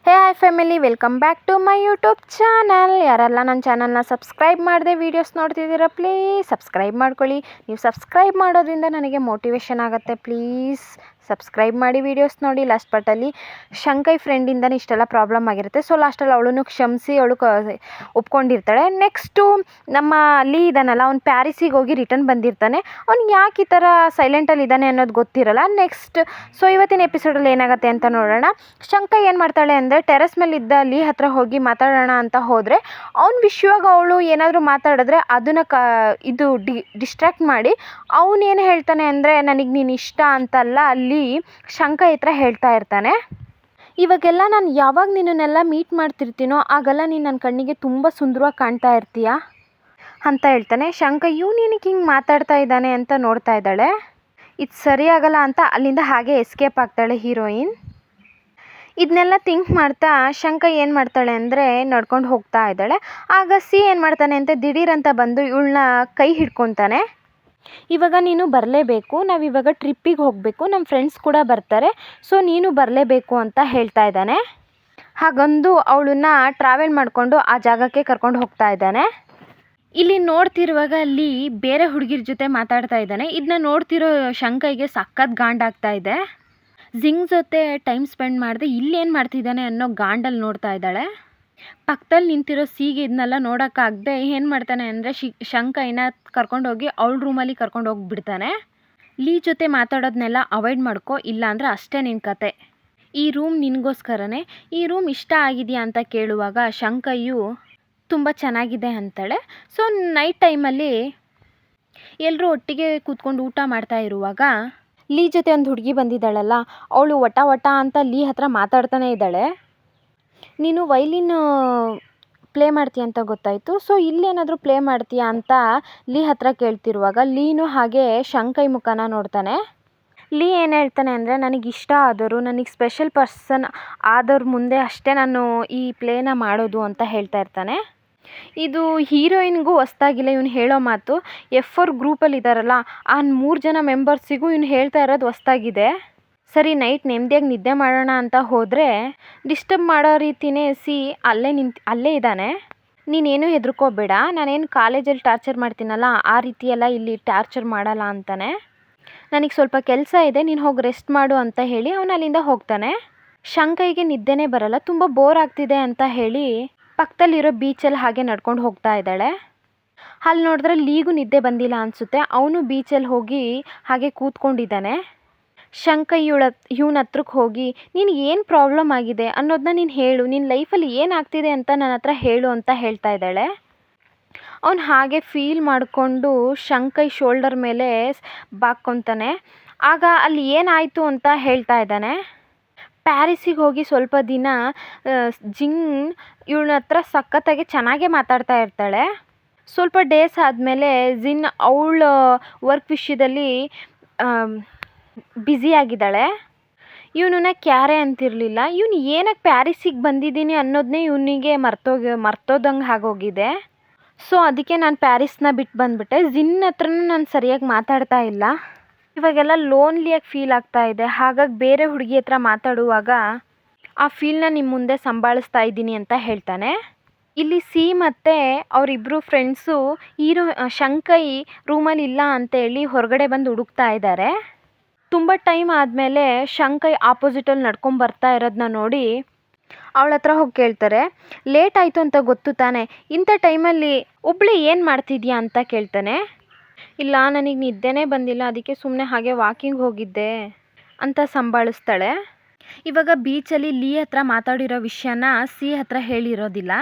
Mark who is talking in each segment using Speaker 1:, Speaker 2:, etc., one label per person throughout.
Speaker 1: Hey hi family, welcome back to my YouTube channel. ಯಾರೆಲ್ಲ ನನ್ನ ಚಾನಲ್ನ ಸಬ್ಸ್ಕ್ರೈಬ್ ಮಾಡದೆ ವೀಡಿಯೋಸ್ ನೋಡ್ತಿದ್ದೀರಾ, ಪ್ಲೀಸ್ ಸಬ್ಸ್ಕ್ರೈಬ್ ಮಾಡ್ಕೊಳ್ಳಿ. ನೀವು ಸಬ್ಸ್ಕ್ರೈಬ್ ಮಾಡೋದ್ರಿಂದ ನನಗೆ ಮೋಟಿವೇಶನ್ ಆಗುತ್ತೆ. ಪ್ಲೀಸ್ ಸಬ್ಸ್ಕ್ರೈಬ್ ಮಾಡಿ, ವೀಡಿಯೋಸ್ ನೋಡಿ. ಲಾಸ್ಟ್ ಪಾರ್ಟಲ್ಲಿ ಶಂಕೈ ಫ್ರೆಂಡಿಂದನೇ ಇಷ್ಟೆಲ್ಲ ಪ್ರಾಬ್ಲಮ್ ಆಗಿರುತ್ತೆ. ಸೊ ಲಾಸ್ಟಲ್ಲಿ ಅವಳನ್ನು ಕ್ಷಮಿಸಿ ಅವಳು ಒಪ್ಕೊಂಡಿರ್ತಾಳೆ. ನೆಕ್ಸ್ಟು ನಮ್ಮ ಅಲ್ಲಿ ಇದ್ದಾನಲ್ಲ, ಅವ್ನು ಪ್ಯಾರಿಸಿಗೆ ಹೋಗಿ ರಿಟರ್ನ್ ಬಂದಿರ್ತಾನೆ. ಅವ್ನು ಯಾಕೆ ಈ ಥರ ಸೈಲೆಂಟಲ್ಲಿ ಇದ್ದಾನೆ ಅನ್ನೋದು ಗೊತ್ತಿರಲ್ಲ. ನೆಕ್ಸ್ಟ್ ಸೊ ಇವತ್ತಿನ ಎಪಿಸೋಡಲ್ಲಿ ಏನಾಗುತ್ತೆ ಅಂತ ನೋಡೋಣ. ಶಂಕೈ ಏನು ಮಾಡ್ತಾಳೆ ಅಂದರೆ, ಟೆರೆಸ್ ಮೇಲೆ ಇದ್ದ ಲೀ ಹತ್ರ ಹೋಗಿ ಮಾತಾಡೋಣ ಅಂತ ಹೋದರೆ, ಅವ್ನ ವಿಷಯವಾಗಿ ಅವಳು ಏನಾದರೂ ಮಾತಾಡಿದ್ರೆ ಅದನ್ನು ಇದು ಡಿಸ್ಟ್ರ್ಯಾಕ್ಟ್ ಮಾಡಿ ಅವನೇನು ಹೇಳ್ತಾನೆ ಅಂದರೆ, ನನಗೆ ನೀನು ಇಷ್ಟ ಅಂತಲ್ಲ ಅಲ್ಲಿ ಶಂಕೈ ಹತ್ರ ಹೇಳ್ತಾ ಇರ್ತಾನೆ. ಇವಾಗೆಲ್ಲ ನಾನು ಯಾವಾಗ ನಿನ್ನನ್ನೆಲ್ಲ ಮೀಟ್ ಮಾಡ್ತಿರ್ತೀನೋ ಆಗೆಲ್ಲ ನೀನು ನನ್ನ ಕಣ್ಣಿಗೆ ತುಂಬ ಸುಂದರವಾಗಿ ಕಾಣ್ತಾ ಇರ್ತೀಯ ಅಂತ ಹೇಳ್ತಾನೆ. ಶಂಕೈ ಏನಕ್ಕೆ ಹಿಂಗೆ ಮಾತಾಡ್ತಾ ಇದ್ದಾನೆ ಅಂತ ನೋಡ್ತಾ ಇದ್ದಾಳೆ. ಇದು ಸರಿಯಾಗಲ್ಲ ಅಂತ ಅಲ್ಲಿಂದ ಹಾಗೆ ಎಸ್ಕೇಪ್ ಆಗ್ತಾಳೆ ಹೀರೋಯಿನ್. ಇದನ್ನೆಲ್ಲ ಥಿಂಕ್ ಮಾಡ್ತಾ ಶಂಕೈ ಏನು ಮಾಡ್ತಾಳೆ ಅಂದರೆ ನಡ್ಕೊಂಡು ಹೋಗ್ತಾ ಇದ್ದಾಳೆ. ಆಗ ಏನು ಮಾಡ್ತಾನೆ ಅಂತ ದಿಢೀರಂತ ಬಂದು ಇವಳನ್ನ ಕೈ ಹಿಡ್ಕೊತಾನೆ. ಇವಾಗ ನೀನು ಬರಲೇಬೇಕು, ನಾವಿವಾಗ ಟ್ರಿಪ್ಪಿಗೆ ಹೋಗಬೇಕು, ನಮ್ಮ ಫ್ರೆಂಡ್ಸ್ ಕೂಡ ಬರ್ತಾರೆ, ಸೊ ನೀನು ಬರಲೇಬೇಕು ಅಂತ ಹೇಳ್ತಾ ಇದ್ದಾನೆ. ಹಾಗಂದು ಅವಳನ್ನ ಟ್ರಾವೆಲ್ ಮಾಡಿಕೊಂಡು ಆ ಜಾಗಕ್ಕೆ ಕರ್ಕೊಂಡು ಹೋಗ್ತಾ ಇದ್ದಾನೆ. ಇಲ್ಲಿ ನೋಡ್ತಿರುವಾಗ ಅಲ್ಲಿ ಬೇರೆ ಹುಡುಗಿರ ಜೊತೆ ಮಾತಾಡ್ತಾ ಇದ್ದಾನೆ. ಇದನ್ನ ನೋಡ್ತಿರೋ ಶಂಕೈಗೆ ಸಖತ್ ಗಾಂಡಾಗ್ತಾ ಇದೆ. ಜಿಂಗ್ ಜೊತೆ ಟೈಮ್ ಸ್ಪೆಂಡ್ ಮಾಡಿದೆ ಇಲ್ಲೇನು ಮಾಡ್ತಿದ್ದಾನೆ ಅನ್ನೋ ಗಾಂಡಲ್ಲಿ ನೋಡ್ತಾ ಇದ್ದಾಳೆ. ಪಕ್ಕದಲ್ಲಿ ನಿಂತಿರೋ ಸಿಗೆ ಇದನ್ನೆಲ್ಲ ನೋಡೋಕ್ಕಾಗದೆ ಏನು ಮಾಡ್ತಾನೆ ಅಂದರೆ ಶಂಕೈನ ಕರ್ಕೊಂಡೋಗಿ ಅವಳ ರೂಮಲ್ಲಿ ಕರ್ಕೊಂಡು ಹೋಗಿಬಿಡ್ತಾನೆ. ಲೀ ಜೊತೆ ಮಾತಾಡೋದನ್ನೆಲ್ಲ ಅವಾಯ್ಡ್ ಮಾಡ್ಕೊ, ಇಲ್ಲ ಅಂದರೆ ಅಷ್ಟೇ ನಿನ್ನ ಕತೆ. ಈ ರೂಮ್ ನಿನಗೋಸ್ಕರನೇ, ಈ ರೂಮ್ ಇಷ್ಟ ಆಗಿದೆಯಾ ಅಂತ ಕೇಳುವಾಗ ಶಂಕೈಯು ತುಂಬ ಚೆನ್ನಾಗಿದೆ ಅಂತಾಳೆ. ಸೊ ನೈಟ್ ಟೈಮಲ್ಲಿ ಎಲ್ಲರೂ ಒಟ್ಟಿಗೆ ಕೂತ್ಕೊಂಡು ಊಟ ಮಾಡ್ತಾ ಇರುವಾಗ ಲೀ ಜೊತೆ ಒಂದು ಹುಡುಗಿ ಬಂದಿದ್ದಾಳಲ್ಲ, ಅವಳು ವಟ ವಟ ಅಂತ ಲೀ ಹತ್ರ ಮಾತಾಡ್ತಾನೆ ಇದ್ದಾಳೆ. ನೀನು ವೈಲಿನ್ ಪ್ಲೇ ಮಾಡ್ತೀಯ ಅಂತ ಗೊತ್ತಾಯಿತು, ಸೊ ಇಲ್ಲೇನಾದರೂ ಪ್ಲೇ ಮಾಡ್ತೀಯಾ ಅಂತ ಲೀ ಹತ್ರ ಕೇಳ್ತಿರುವಾಗ ಲೀನು ಹಾಗೆ ಶಂಕೈ ಮುಖನ ನೋಡ್ತಾನೆ. ಲೀ ಏನು ಹೇಳ್ತಾನೆ ಅಂದರೆ, ನನಗೆ ಇಷ್ಟ ಆದವರು, ನನಗೆ ಸ್ಪೆಷಲ್ ಪರ್ಸನ್ ಆದವ್ರ ಮುಂದೆ ಅಷ್ಟೇ ನಾನು ಈ ಪ್ಲೇನ ಮಾಡೋದು ಅಂತ ಹೇಳ್ತಾ ಇರ್ತಾನೆ. ಇದು ಹೀರೋಯಿನ್ಗೂ ಹೊಸ್ದಾಗಿಲ್ಲ ಇವನು ಹೇಳೋ ಮಾತು. F4 ಗ್ರೂಪಲ್ಲಿ ಇದ್ದಾರಲ್ಲ ಆ 3 ಜನ ಮೆಂಬರ್ಸಿಗೂ ಇವನು ಹೇಳ್ತಾ ಇರೋದು ಹೊಸ್ದಾಗಿದೆ. ಸರಿ ನೈಟ್ ನೆಮ್ಮದಿಯಾಗಿ ನಿದ್ದೆ ಮಾಡೋಣ ಅಂತ ಹೋದರೆ ಡಿಸ್ಟರ್ಬ್ ಮಾಡೋ ರೀತಿಯೇ ಅಲ್ಲೇ ಇದ್ದಾನೆ. ನೀನೇನು ಹೆದರ್ಕೋಬೇಡ, ನಾನೇನು ಕಾಲೇಜಲ್ಲಿ ಟಾರ್ಚರ್ ಮಾಡ್ತೀನಲ್ಲ ಆ ರೀತಿಯೆಲ್ಲ ಇಲ್ಲಿ ಟಾರ್ಚರ್ ಮಾಡಲ್ಲ ಅಂತಾನೆ. ನನಗೆ ಸ್ವಲ್ಪ ಕೆಲಸ ಇದೆ, ನೀನು ಹೋಗಿ ರೆಸ್ಟ್ ಮಾಡು ಅಂತ ಹೇಳಿ ಅವನು ಅಲ್ಲಿಂದ ಹೋಗ್ತಾನೆ. ಶಂಕೈಗೆ ನಿದ್ದೆನೇ ಬರಲ್ಲ, ತುಂಬ ಬೋರ್ ಆಗ್ತಿದೆ ಅಂತ ಹೇಳಿ ಪಕ್ಕದಲ್ಲಿರೋ ಬೀಚಲ್ಲಿ ಹಾಗೆ ನಡ್ಕೊಂಡು ಹೋಗ್ತಾ ಇದ್ದಾಳೆ. ಅಲ್ಲಿ ನೋಡಿದ್ರೆ ಲೀಗೂ ನಿದ್ದೆ ಬಂದಿಲ್ಲ ಅನಿಸುತ್ತೆ. ಅವನು ಬೀಚಲ್ಲಿ ಹೋಗಿ ಹಾಗೆ ಕೂತ್ಕೊಂಡಿದ್ದಾನೆ. ಶಂಕೈ ಇವನ ಹತ್ರಕ್ಕೆ ಹೋಗಿ, ನೀನು ಏನು ಪ್ರಾಬ್ಲಮ್ ಆಗಿದೆ ಅನ್ನೋದನ್ನ ನೀನು ಹೇಳು, ನಿನ್ನ ಲೈಫಲ್ಲಿ ಏನಾಗ್ತಿದೆ ಅಂತ ನನ್ನ ಹತ್ರ ಹೇಳು ಅಂತ ಹೇಳ್ತಾ ಇದ್ದಾಳೆ. ಅವನು ಹಾಗೆ ಫೀಲ್ ಮಾಡಿಕೊಂಡು ಶಂಕೈ ಶೋಲ್ಡರ್ ಮೇಲೆ ಬಾಕ್ಕೊತಾನೆ. ಆಗ ಅಲ್ಲಿ ಏನಾಯಿತು ಅಂತ ಹೇಳ್ತಾ ಇದ್ದಾನೆ. ಪ್ಯಾರಿಸಿಗೆ ಹೋಗಿ ಸ್ವಲ್ಪ ದಿನ ಜಿಂಗ್ ಇವಳ ಹತ್ರ ಸಖತ್ತಾಗಿ ಚೆನ್ನಾಗೇ ಮಾತಾಡ್ತಾ ಇರ್ತಾಳೆ. ಸ್ವಲ್ಪ ಡೇಸ್ ಆದಮೇಲೆ ಜಿನ್ ಅವಳ ವರ್ಕ್ ವಿಷಯದಲ್ಲಿ ಬ್ಯುಸಿಯಾಗಿದ್ದಾಳೆ. ಇವನನ್ನ ಕ್ಯಾರೆ ಅಂತಿರಲಿಲ್ಲ. ಇವನು ಏನಕ್ಕೆ ಪ್ಯಾರಿಸಿಗೆ ಬಂದಿದ್ದೀನಿ ಅನ್ನೋದನ್ನೇ ಇವನಿಗೆ ಮರ್ತೋದಂಗೆ ಆಗೋಗಿದೆ. ಸೊ ಅದಕ್ಕೆ ನಾನು ಪ್ಯಾರಿಸ್ನ ಬಿಟ್ಟು ಬಂದುಬಿಟ್ಟೆ. ಜಿನ್ ಹತ್ರನೂ ನಾನು ಸರಿಯಾಗಿ ಮಾತಾಡ್ತಾ ಇಲ್ಲ. ಇವಾಗೆಲ್ಲ ಲೋನ್ಲಿಯಾಗಿ ಫೀಲ್ ಆಗ್ತಾ ಇದೆ. ಹಾಗಾಗಿ ಬೇರೆ ಹುಡುಗಿ ಹತ್ರ ಮಾತಾಡುವಾಗ ಆ ಫೀಲ್ನ ನಿಮ್ಮ ಮುಂದೆ ಸಂಭಾಳಿಸ್ತಾ ಇದ್ದೀನಿ ಅಂತ ಹೇಳ್ತಾನೆ. ಇಲ್ಲಿ ಸಿ ಮತ್ತು ಅವರಿಬ್ಬರು ಫ್ರೆಂಡ್ಸು ಶಂಕೈ ರೂಮಲ್ಲಿ ಇಲ್ಲ ಅಂತೇಳಿ ಹೊರಗಡೆ ಬಂದು ಹುಡುಕ್ತಾ ಇದ್ದಾರೆ. ತುಂಬ ಟೈಮ್ ಆದಮೇಲೆ ಶಂಕೈ ಆಪೋಸಿಟಲ್ಲಿ ನಡ್ಕೊಂಡು ಬರ್ತಾ ಇರೋದನ್ನ ನೋಡಿ ಅವಳ ಹತ್ರ ಹೋಗಿ ಕೇಳ್ತಾರೆ, ಲೇಟ್ ಆಯಿತು ಅಂತ ಗೊತ್ತು ತಾನೆ, ಇಂಥ ಟೈಮಲ್ಲಿ ಒಬ್ಬಳೇ ಏನು ಮಾಡ್ತಿದ್ಯಾ ಅಂತ ಕೇಳ್ತಾನೆ. ಇಲ್ಲ ನನಗೆ ನಿದ್ದೆನೇ ಬಂದಿಲ್ಲ, ಅದಕ್ಕೆ ಸುಮ್ಮನೆ ಹಾಗೆ ವಾಕಿಂಗ್ ಹೋಗಿದ್ದೆ ಅಂತ ಸಂಭಾಳಿಸ್ತಾಳೆ. ಇವಾಗ ಬೀಚಲ್ಲಿ ಲೀ ಹತ್ರ ಮಾತಾಡಿರೋ ವಿಷಯನ ಸಿ ಹತ್ರ ಹೇಳಿರೋದಿಲ್ಲ.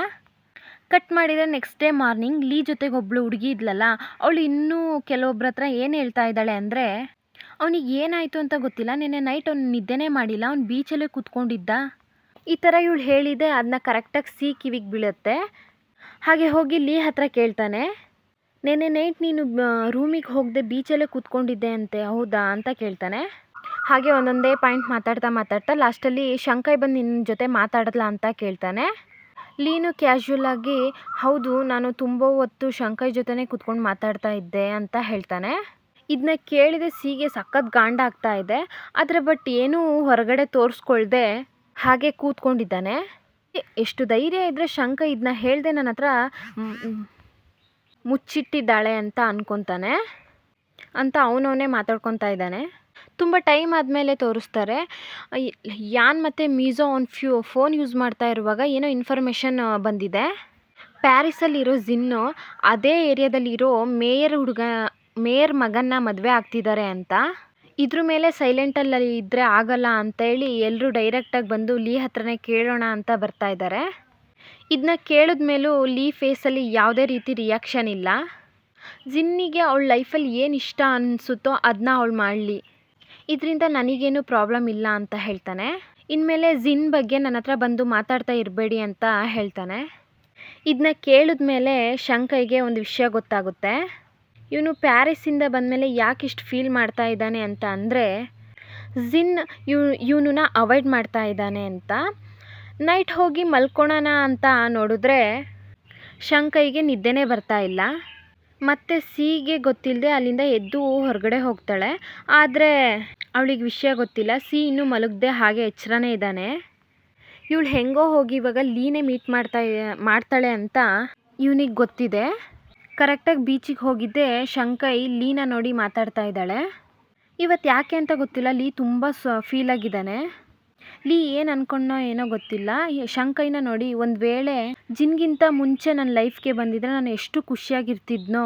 Speaker 1: ಕಟ್ ಮಾಡಿದರೆ ನೆಕ್ಸ್ಟ್ ಡೇ ಮಾರ್ನಿಂಗ್ ಲೀ ಜೊತೆಗೆ ಒಬ್ಬಳು ಹುಡುಗಿ ಇದ್ಲಲ್ಲ, ಅವಳು ಇನ್ನೂ ಕೆಲವೊಬ್ಬರ ಹತ್ರ ಏನು ಹೇಳ್ತಾ ಇದ್ದಾಳೆ ಅಂದರೆ, ಅವನಿಗೆ ಏನಾಯಿತು ಅಂತ ಗೊತ್ತಿಲ್ಲ, ನಿನ್ನೆ ನೈಟ್ ಅವ್ನು ನಿದ್ದೆನೇ ಮಾಡಿಲ್ಲ, ಅವ್ನು ಬೀಚಲ್ಲೇ ಕೂತ್ಕೊಂಡಿದ್ದ, ಈ ಥರ ಇವಳು ಹೇಳಿದೆ. ಅದನ್ನ ಕರೆಕ್ಟಾಗಿ ಸಿ ಕಿವಿಗೆ ಬೀಳುತ್ತೆ. ಹಾಗೆ ಹೋಗಿ ಲೀ ಹತ್ರ ಕೇಳ್ತಾನೆ, ನೆನ್ನೆ ನೈಟ್ ನೀನು ರೂಮಿಗೆ ಹೋಗದೆ ಬೀಚಲ್ಲೇ ಕೂತ್ಕೊಂಡಿದ್ದೆ ಅಂತೆ, ಹೌದಾ ಅಂತ ಕೇಳ್ತಾನೆ. ಹಾಗೆ ಒಂದೊಂದೇ ಪಾಯಿಂಟ್ ಮಾತಾಡ್ತಾ ಲಾಸ್ಟಲ್ಲಿ ಶಂಕೈ ಬಂದು ನಿನ್ನ ಜೊತೆ ಮಾತಾಡಲ್ಲ ಅಂತ ಕೇಳ್ತಾನೆ. ಲೀನು ಕ್ಯಾಶುವಲಾಗಿ, ಹೌದು ನಾನು ತುಂಬ ಹೊತ್ತು ಶಂಕೈ ಜೊತೆನೇ ಕೂತ್ಕೊಂಡು ಮಾತಾಡ್ತಾ ಇದ್ದೆ ಅಂತ ಹೇಳ್ತಾನೆ. ಇದನ್ನ ಕೇಳಿದೆ ಸಿಗೆ ಸಖತ್ ಗಾಂಡ ಆಗ್ತಾ ಇದೆ. ಆದರೆ ಬಟ್ ಏನೂ ಹೊರಗಡೆ ತೋರಿಸ್ಕೊಳ್ದೆ ಹಾಗೆ ಕೂತ್ಕೊಂಡಿದ್ದಾನೆ. ಎಷ್ಟು ಧೈರ್ಯ ಇದ್ದರೆ ಶಂಕ ಇದನ್ನ ಹೇಳ್ದೆ ನನ್ನ ಹತ್ರ ಮುಚ್ಚಿಟ್ಟಿದ್ದಾಳೆ ಅಂತ ಅನ್ಕೊತಾನೆ ಅಂತ ಅವನವನೇ ಮಾತಾಡ್ಕೊತಾ ಇದ್ದಾನೆ. ತುಂಬ ಟೈಮ್ ಆದಮೇಲೆ ತೋರಿಸ್ತಾರೆ ಯಾನ್ ಮತ್ತು ಮೀಝೋ ಫೋನ್ ಯೂಸ್ ಮಾಡ್ತಾ ಇರುವಾಗ ಏನೋ ಇನ್ಫಾರ್ಮೇಷನ್ ಬಂದಿದೆ. ಪ್ಯಾರಿಸಲ್ಲಿರೋ ಜಿನ್ನು ಅದೇ ಏರಿಯಾದಲ್ಲಿರೋ ಮೇಯರ್ ಮಗನ್ನ ಮದುವೆ ಆಗ್ತಿದ್ದಾರೆ ಅಂತ. ಇದ್ರ ಮೇಲೆ ಸೈಲೆಂಟಲ್ಲಿ ಇದ್ದರೆ ಆಗಲ್ಲ ಅಂತೇಳಿ ಎಲ್ಲರೂ ಡೈರೆಕ್ಟಾಗಿ ಬಂದು ಲೀ ಹತ್ರನೇ ಕೇಳೋಣ ಅಂತ ಬರ್ತಾ ಇದ್ದಾರೆ. ಇದನ್ನ ಕೇಳಿದ ಮೇಲೂ ಲೀ ಫೇಸಲ್ಲಿ ಯಾವುದೇ ರೀತಿ ರಿಯಾಕ್ಷನ್ ಇಲ್ಲ. ಜಿನ್ನಿಗೆ ಅವಳ ಲೈಫಲ್ಲಿ ಏನು ಇಷ್ಟ ಅನಿಸುತ್ತೋ ಅದನ್ನ ಅವಳು ಮಾಡಲಿ, ಇದರಿಂದ ನನಗೇನು ಪ್ರಾಬ್ಲಮ್ ಇಲ್ಲ ಅಂತ ಹೇಳ್ತಾನೆ. ಇನ್ಮೇಲೆ ಜಿನ್ ಬಗ್ಗೆ ನನ್ನ ಹತ್ರ ಬಂದು ಮಾತಾಡ್ತಾ ಇರಬೇಡಿ ಅಂತ ಹೇಳ್ತಾನೆ. ಇದನ್ನ ಕೇಳಿದ ಮೇಲೆ ಶಂಕೈಗೆ ಒಂದು ವಿಷಯ ಗೊತ್ತಾಗುತ್ತೆ. ಇವನು ಪ್ಯಾರಿಸ್ಸಿಂದ ಬಂದಮೇಲೆ ಯಾಕೆ ಇಷ್ಟು ಫೀಲ್ ಮಾಡ್ತಾ ಇದ್ದಾನೆ ಅಂತ ಅಂದರೆ ಜಿನ್ ಇವನನ್ನ ಅವಾಯ್ಡ್ ಮಾಡ್ತಾ ಇದ್ದಾನೆ ಅಂತ. ನೈಟ್ ಹೋಗಿ ಮಲ್ಕೊಳ್ಳೋಣ ಅಂತ ನೋಡಿದ್ರೆ ಶಂಕೈಗೆ ನಿದ್ದೆನೇ ಬರ್ತಾ ಇಲ್ಲ. ಮತ್ತು ಸಿಗೆ ಗೊತ್ತಿಲ್ಲದೆ ಅಲ್ಲಿಂದ ಎದ್ದು ಹೊರಗಡೆ ಹೋಗ್ತಾಳೆ. ಆದರೆ ಅವಳಿಗೆ ವಿಷಯ ಗೊತ್ತಿಲ್ಲ, ಸಿ ಇನ್ನೂ ಮಲಗದೆ ಹಾಗೆ ಎಚ್ಚರನೇ ಇದ್ದಾನೆ. ಇವಳು ಹೆಂಗೋ ಹೋಗಿ ಇವಾಗ ಲೀನೇ ಮೀಟ್ ಮಾಡ್ತಾಳೆ ಅಂತ ಇವನಿಗೆ ಗೊತ್ತಿದೆ. ಕರೆಕ್ಟಾಗಿ ಬೀಚಿಗೆ ಹೋಗಿದ್ದೆ ಶಂಕೈ ಲೀನ ನೋಡಿ ಮಾತಾಡ್ತಾ ಇದ್ದಾಳೆ. ಇವತ್ತು ಯಾಕೆ ಅಂತ ಗೊತ್ತಿಲ್ಲ, ಲೀ ತುಂಬ ಫೀಲ್ ಆಗಿದ್ದಾನೆ. ಲೀ ಏನು ಅಂದ್ಕೊಂಡೋ ಏನೋ ಗೊತ್ತಿಲ್ಲ. ಶಂಕೈನ ನೋಡಿ ಒಂದು ವೇಳೆ ಜಿನ್ಗಿಂತ ಮುಂಚೆ ನನ್ನ ಲೈಫ್ಗೆ ಬಂದಿದ್ರೆ ನಾನು ಎಷ್ಟು ಖುಷಿಯಾಗಿರ್ತಿದ್ನೋ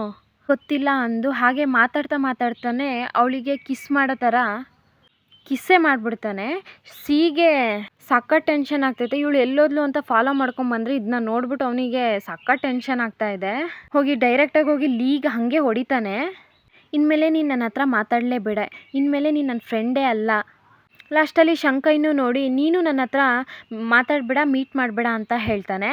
Speaker 1: ಗೊತ್ತಿಲ್ಲ ಅಂದು ಹಾಗೆ ಮಾತಾಡ್ತಾನೆ ಅವಳಿಗೆ ಕಿಸ್ ಮಾಡೋ ಥರ ಕಿಸ್ಸೇ ಮಾಡಿಬಿಡ್ತಾನೆ. ಸಿಗೆ ಸಖತ್ ಟೆನ್ಷನ್ ಆಗ್ತೈತೆ. ಇವಳು ಎಲ್ಲೋದ್ಲು ಅಂತ ಫಾಲೋ ಮಾಡ್ಕೊಂಬಂದ್ರೆ ಇದನ್ನ ನೋಡ್ಬಿಟ್ಟು ಅವನಿಗೆ ಸಖತ್ ಟೆನ್ಷನ್ ಆಗ್ತಾ ಇದೆ. ಹೋಗಿ ಡೈರೆಕ್ಟಾಗಿ ಹೋಗಿ ಲೀಗೆ ಹಾಗೆ ಹೊಡಿತಾನೆ. ಇನ್ಮೇಲೆ ನೀನು ನನ್ನ ಹತ್ರ ಮಾತಾಡಲೇಬೇಡ, ಇನ್ಮೇಲೆ ನೀನು ನನ್ನ ಫ್ರೆಂಡೇ ಅಲ್ಲ. ಲಾಸ್ಟಲ್ಲಿ ಶಂಕೈನೂ ನೋಡಿ ನೀನು ನನ್ನ ಹತ್ರ ಮಾತಾಡಬೇಡ, ಮೀಟ್ ಮಾಡಬೇಡ ಅಂತ ಹೇಳ್ತಾನೆ.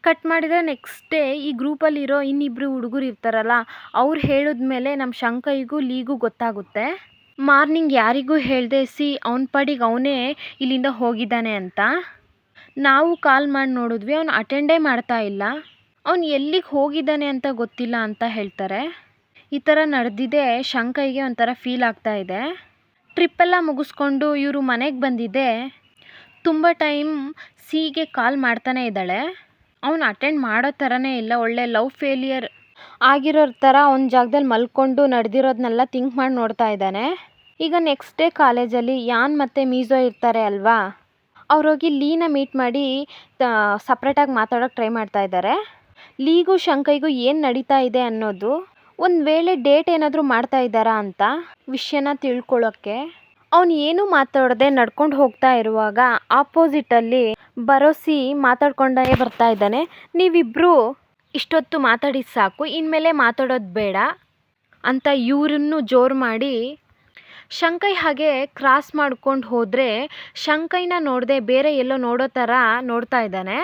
Speaker 1: ಕಟ್ ಮಾಡಿದರೆ ನೆಕ್ಸ್ಟ್ ಡೇ ಈ ಗ್ರೂಪಲ್ಲಿರೋ ಇನ್ನಿಬ್ಬರು ಹುಡುಗರು ಇರ್ತಾರಲ್ಲ ಅವ್ರು ಹೇಳಿದ್ಮೇಲೆ ನಮ್ಮ ಶಂಕೈಗೂ ಲೀಗೂ ಗೊತ್ತಾಗುತ್ತೆ. ಮಾರ್ನಿಂಗ್ ಯಾರಿಗೂ ಹೇಳ್ದೆ ಸಿ ಅವನ ಪಾಡಿಗೆ ಅವನೇ ಇಲ್ಲಿಂದ ಹೋಗಿದ್ದಾನೆ ಅಂತ. ನಾವು ಕಾಲ್ ಮಾಡಿ ನೋಡಿದ್ವಿ, ಅವನು ಅಟೆಂಡೇ ಮಾಡ್ತಾ ಇಲ್ಲ, ಅವನು ಎಲ್ಲಿಗೆ ಹೋಗಿದ್ದಾನೆ ಅಂತ ಗೊತ್ತಿಲ್ಲ ಅಂತ ಹೇಳ್ತಾರೆ. ಈ ಥರ ನಡೆದಿದೆ ಶಂಕೈಗೆ ಒಂಥರ ಫೀಲ್ ಆಗ್ತಾ ಇದೆ. ಟ್ರಿಪ್ಪೆಲ್ಲ ಮುಗಿಸ್ಕೊಂಡು ಇವರು ಮನೆಗೆ ಬಂದಿದ್ದೆ ತುಂಬ ಟೈಮ್ ಸಿಗೆ ಕಾಲ್ ಮಾಡ್ತಾನೆ ಇದ್ದಾಳೆ. ಅವನು ಅಟೆಂಡ್ ಮಾಡೋ ಥರನೇ ಇಲ್ಲ, ಒಳ್ಳೆ ಲವ್ ಫೇಲಿಯರ್ ಆಗಿರೋ ಥರ ಒಂದು ಜಾಗದಲ್ಲಿ ಮಲ್ಕೊಂಡು ನಡೆದಿರೋದನ್ನೆಲ್ಲ ಥಿಂಕ್ ಮಾಡಿ ನೋಡ್ತಾ ಇದ್ದಾನೆ. ಈಗ ನೆಕ್ಸ್ಟ್ ಡೇ ಕಾಲೇಜಲ್ಲಿ ಯಾನ್ ಮತ್ತು ಮೀಝೋ ಇರ್ತಾರೆ ಅಲ್ವಾ, ಅವ್ರೋಗಿ ಲೀನ ಮೀಟ್ ಮಾಡಿ ಸಪ್ರೇಟಾಗಿ ಮಾತಾಡೋಕ್ಕೆ ಟ್ರೈ ಮಾಡ್ತಾ ಇದ್ದಾರೆ. ಲೀಗೂ ಶಂಕೈಗೂ ಏನು ನಡೀತಾ ಇದೆ ಅನ್ನೋದು, ಒಂದು ವೇಳೆ ಡೇಟ್ ಏನಾದರೂ ಮಾಡ್ತಾ ಇದ್ದಾರಾ ಅಂತ ವಿಷಯನ ತಿಳ್ಕೊಳ್ಳೋಕ್ಕೆ. ಅವನು ಏನೂ ಮಾತಾಡದೆ ನಡ್ಕೊಂಡು ಹೋಗ್ತಾ ಇರುವಾಗ ಆಪೋಸಿಟಲ್ಲಿ ಬರೋಸಿ ಮಾತಾಡ್ಕೊಂಡೇ ಬರ್ತಾ ಇದ್ದಾನೆ. ನೀವಿಬ್ಬರು ಇಷ್ಟೊತ್ತು ಮಾತಾಡಿದ ಸಾಕು, ಇನ್ಮೇಲೆ ಮಾತಾಡೋದು ಬೇಡ ಅಂತ ಇವರನ್ನು ಜೋರು ಮಾಡಿ ಶಂಕೈ ಹಾಗೆ ಕ್ರಾಸ್ ಮಾಡ್ಕೊಂಡು ಹೋದರೆ ಶಂಕೈನ ನೋಡದೆ ಬೇರೆ ಎಲ್ಲೋ ನೋಡೋ ಥರ ನೋಡ್ತಾ ಇದ್ದಾನೆ.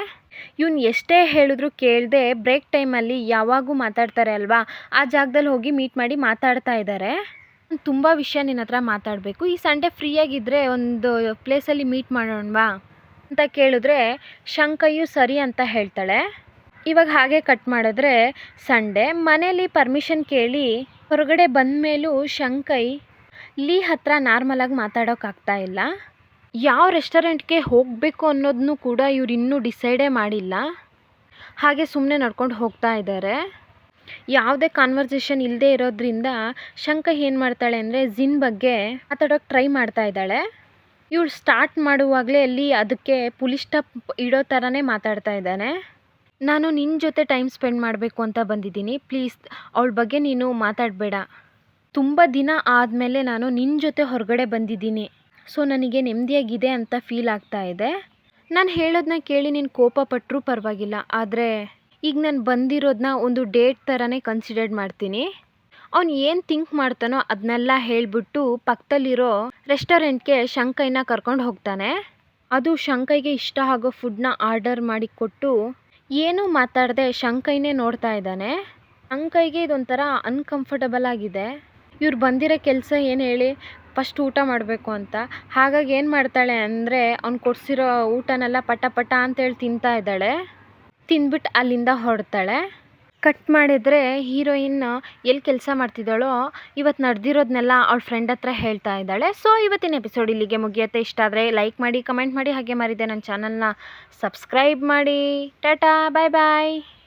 Speaker 1: ಇವನು ಎಷ್ಟೇ ಹೇಳಿದ್ರು ಕೇಳದೆ ಬ್ರೇಕ್ ಟೈಮಲ್ಲಿ ಯಾವಾಗೂ ಮಾತಾಡ್ತಾರೆ ಅಲ್ವಾ, ಆ ಜಾಗದಲ್ಲಿ ಹೋಗಿ ಮೀಟ್ ಮಾಡಿ ಮಾತಾಡ್ತಾ ಇದ್ದಾರೆ. ತುಂಬ ವಿಷಯ ನಿನ್ನ ಹತ್ರ ಮಾತಾಡಬೇಕು, ಈ ಸಂಡೇ ಫ್ರೀಯಾಗಿದ್ದರೆ ಒಂದು ಪ್ಲೇಸಲ್ಲಿ ಮೀಟ್ ಮಾಡೋಣವಾ ಅಂತ ಕೇಳಿದ್ರೆ ಶಂಕೈಯು ಸರಿ ಅಂತ ಹೇಳ್ತಾಳೆ. ಇವಾಗ ಹಾಗೆ ಕಟ್ ಮಾಡಿದ್ರೆ ಸಂಡೇ ಮನೇಲಿ ಪರ್ಮಿಷನ್ ಕೇಳಿ ಹೊರಗಡೆ ಬಂದ ಮೇಲೂ ಶಂಕೈ ಲೀ ಹತ್ರ ನಾರ್ಮಲಾಗಿ ಮಾತಾಡೋಕ್ಕಾಗ್ತಾ ಇಲ್ಲ. ಯಾವ ರೆಸ್ಟೋರೆಂಟ್ಗೆ ಹೋಗಬೇಕು ಅನ್ನೋದನ್ನು ಕೂಡ ಇವ್ರು ಇನ್ನೂ ಡಿಸೈಡೇ ಮಾಡಿಲ್ಲ. ಹಾಗೆ ಸುಮ್ಮನೆ ನಡ್ಕೊಂಡು ಹೋಗ್ತಾ ಇದ್ದಾರೆ. ಯಾವುದೇ ಕಾನ್ವರ್ಸೇಷನ್ ಇಲ್ಲದೆ ಇರೋದ್ರಿಂದ ಶಂಕೈ ಏನು ಮಾಡ್ತಾಳೆ ಅಂದರೆ ಜಿನ್ ಬಗ್ಗೆ ಮಾತಾಡೋಕ್ಕೆ ಟ್ರೈ ಮಾಡ್ತಾ ಇದ್ದಾಳೆ. ಇವಳು ಸ್ಟಾರ್ಟ್ ಮಾಡುವಾಗಲೇ ಅಲ್ಲಿ ಅದಕ್ಕೆ ಪುಲಿ ಸ್ಟಾಪ್ ಇಡೋ ಥರನೇ ಮಾತಾಡ್ತಾ ಇದ್ದಾನೆ. ನಾನು ನಿನ್ನ ಜೊತೆ ಟೈಮ್ ಸ್ಪೆಂಡ್ ಮಾಡಬೇಕು ಅಂತ ಬಂದಿದ್ದೀನಿ, ಪ್ಲೀಸ್ ಅವಳ ಬಗ್ಗೆ ನೀನು ಮಾತಾಡಬೇಡ. ತುಂಬ ದಿನ ಆದಮೇಲೆ ನಾನು ನಿನ್ನ ಜೊತೆ ಹೊರಗಡೆ ಬಂದಿದ್ದೀನಿ, ಸೊ ನನಗೆ ನೆಮ್ಮದಿಯಾಗಿದೆ ಅಂತ ಫೀಲ್ ಆಗ್ತಾ ಇದೆ. ನಾನು ಹೇಳೋದನ್ನ ಕೇಳಿ ನೀನು ಕೋಪ ಪಟ್ಟರೂ ಪರವಾಗಿಲ್ಲ, ಆದರೆ ಈಗ ನಾನು ಬಂದಿರೋದನ್ನ ಒಂದು ಡೇಟ್ ಥರನೇ ಕನ್ಸಿಡರ್ ಮಾಡ್ತೀನಿ. ಅವ್ನು ಏನು ಥಿಂಕ್ ಮಾಡ್ತಾನೋ ಅದನ್ನೆಲ್ಲ ಹೇಳಿಬಿಟ್ಟು ಪಕ್ಕದಲ್ಲಿರೋ ರೆಸ್ಟೋರೆಂಟ್ಗೆ ಶಂಕೈನ ಕರ್ಕೊಂಡು ಹೋಗ್ತಾನೆ. ಅದು ಶಂಕೈಗೆ ಇಷ್ಟ ಆಗೋ ಫುಡ್ನ ಆರ್ಡರ್ ಮಾಡಿ ಕೊಟ್ಟು ಏನೂ ಮಾತಾಡದೆ ಶಂಕೈನೇ ನೋಡ್ತಾ ಇದ್ದಾನೆ. ಶಂಕೈಗೆ ಇದೊಂಥರ ಅನ್ಕಂಫರ್ಟಬಲ್ ಆಗಿದೆ. ಇವ್ರು ಬಂದಿರೋ ಕೆಲಸ ಏನು ಹೇಳಿ, ಫಸ್ಟ್ ಊಟ ಮಾಡಬೇಕು ಅಂತ. ಹಾಗಾಗಿ ಏನು ಮಾಡ್ತಾಳೆ ಅಂದರೆ ಅವ್ನು ಕೊಡಿಸಿರೋ ಊಟನೆಲ್ಲ ಪಟ ಪಟ ಅಂತೇಳಿ ತಿಂತಾ ಇದ್ದಾಳೆ. ತಿಂದ್ಬಿಟ್ಟು ಅಲ್ಲಿಂದ ಹೊರಡ್ತಾಳೆ. ಕಟ್ ಮಾಡಿದರೆ ಹೀರೋಯಿನ್ ಎಲ್ಲಿ ಕೆಲಸ ಮಾಡ್ತಿದ್ದಾಳೋ ಇವತ್ತು ನಡೆದಿರೋದನ್ನೆಲ್ಲ ಅವಳ ಫ್ರೆಂಡ್ ಹತ್ರ ಹೇಳ್ತಾ ಇದ್ದಾಳೆ. ಸೊ ಇವತ್ತಿನ ಎಪಿಸೋಡ್ ಇಲ್ಲಿಗೆ ಮುಗಿಯುತ್ತೆ. ಇಷ್ಟ ಆದರೆ ಲೈಕ್ ಮಾಡಿ, ಕಮೆಂಟ್ ಮಾಡಿ, ಹಾಗೆ ಮರಿದೆ ನನ್ನ ಚಾನಲ್ನ ಸಬ್ಸ್ಕ್ರೈಬ್ ಮಾಡಿ. ಟಾಟಾ, ಬಾಯ್ ಬಾಯ್.